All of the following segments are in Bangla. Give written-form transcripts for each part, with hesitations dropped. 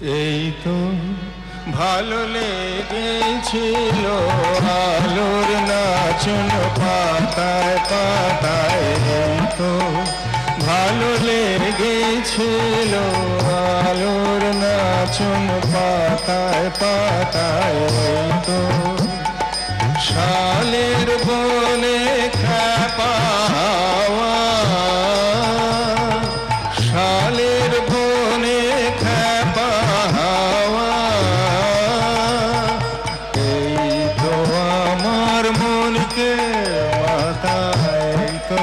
এই তো ভালো লেগেছিল আলোর নাচন পাতায় পাতায়, এই তো ভালো লেগেছিল আলোর নাচন পাতায় পাতায়, এই তো শালের বনে খ্যাপা হাওয়া, শালের বনে খ্যাপা হাওয়া, এই তো আমার মনকে মাতায়, তো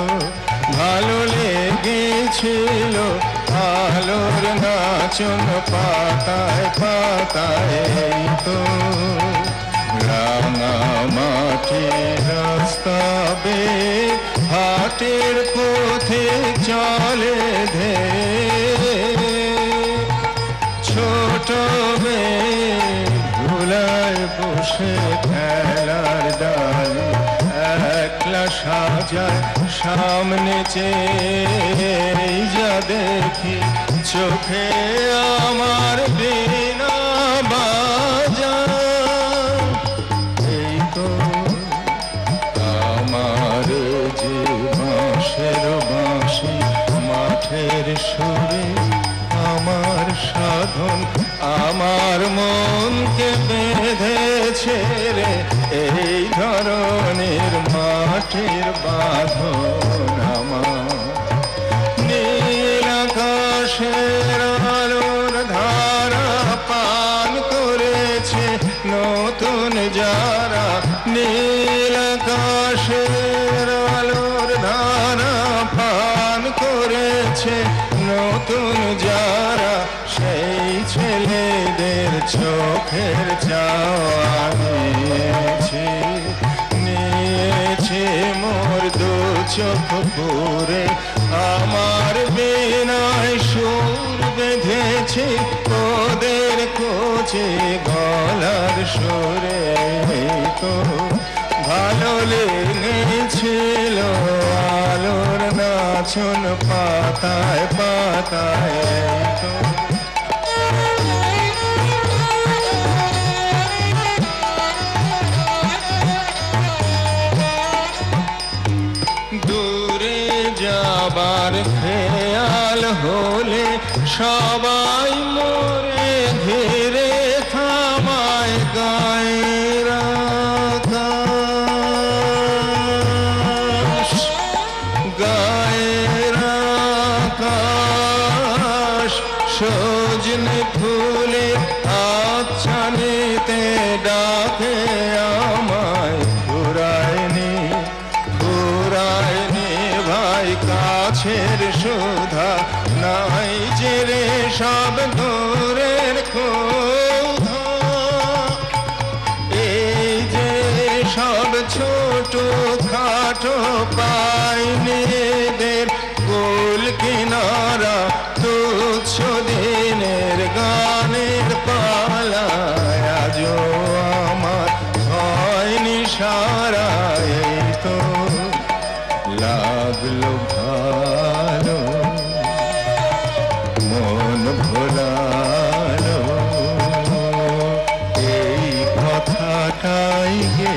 ভালো লেগেছিল আলোর নাচন পাতায় পাতায়, এই তো রাঙা মাটি রাস্তা বেয়ে হাটের পথে চলে ধেয়ে, ছোট মেয়ে ধুলায় বসে খেলার ডালে একলা সাজায় সামনে চেয়ে, যা দেখি চোখে আমার বিনা বাজায়, এই তো আমার যে বাঁশের বাঁশি মাঠের সুরে আমার সাধন, আমার মনকে বেঁধেছে রে এই ধরনের মাটির বাঁধন আমার। নীল আকাশের আলোর ধারা পান করেছে নতুন যারা, নীল আকাশের আলোর ধারা পান করেছে নতুন যারা, সেই ছেলেদের চোখের চাওয়া নিয়েছে, নিয়েছে মোর দু চোখ পুরে, আমার বিনায় সুর বেঁধেছে ওদের কোচে গলার সুরে, তো ভালো লেগেছিল আলোর নাচন পাতায় পাতায়, তো দূরে যাবার খেয়াল হলে সবাই মোরে ঘিরে থামায় গায়ের আকাশ, গায়ের আকাশ সজনে ফুলে আচ্ছানিতে ডাকে আমায়, ঘুরায়নি ঘুরায়নি ভাই কাছের সুধা, নাই যে রে সব দূরের ক্ষোভা, এই যে সব ছোট খাটো পাইনেদের কুল কিনারা, তুচ্ছ দিনের গানের পালায় আজও আমার হয়নি সারা, এই তো লাগলো ভালো মন ভোলালো, এই কথাটাই গে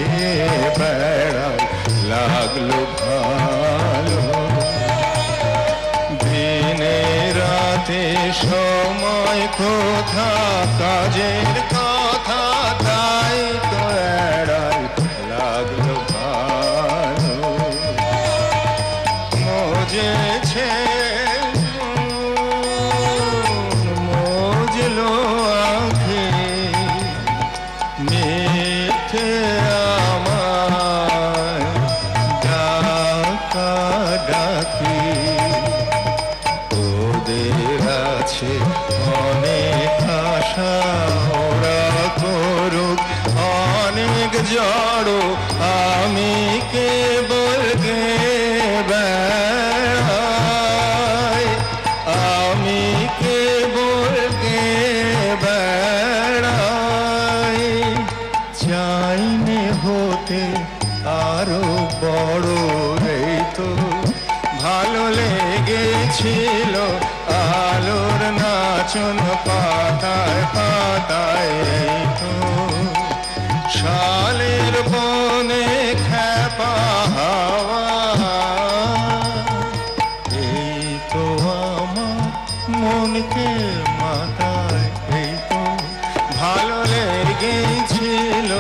বেড়ায় লাগলো ভালো, দিনে রাতে সময় কোথা কাজের কথা তাই তো এড়ায় লাগলো ভালো, মজেছে মজলো আঁখে মিথ্যে আমায় ডাকা ডাকি, ওদের আছে অনেক আশা ওরা করুক অনেক জড়ো, আমি কেবল গে বেড়াই, আমি কেবল গে বেড়াই, চাইনে হতে আরো বড়, এই তো ভালো লেগেছিল আলোর নাচ নাচন পাতায় পাতায়, এই তো শালের বনে খ্যাপা হাওয়া, এই তো আমার মনকে মাতায়, এই তো ভালো লেগেছিল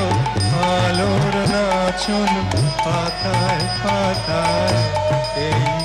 আলোর নাচন পাতায় পাতায়, এই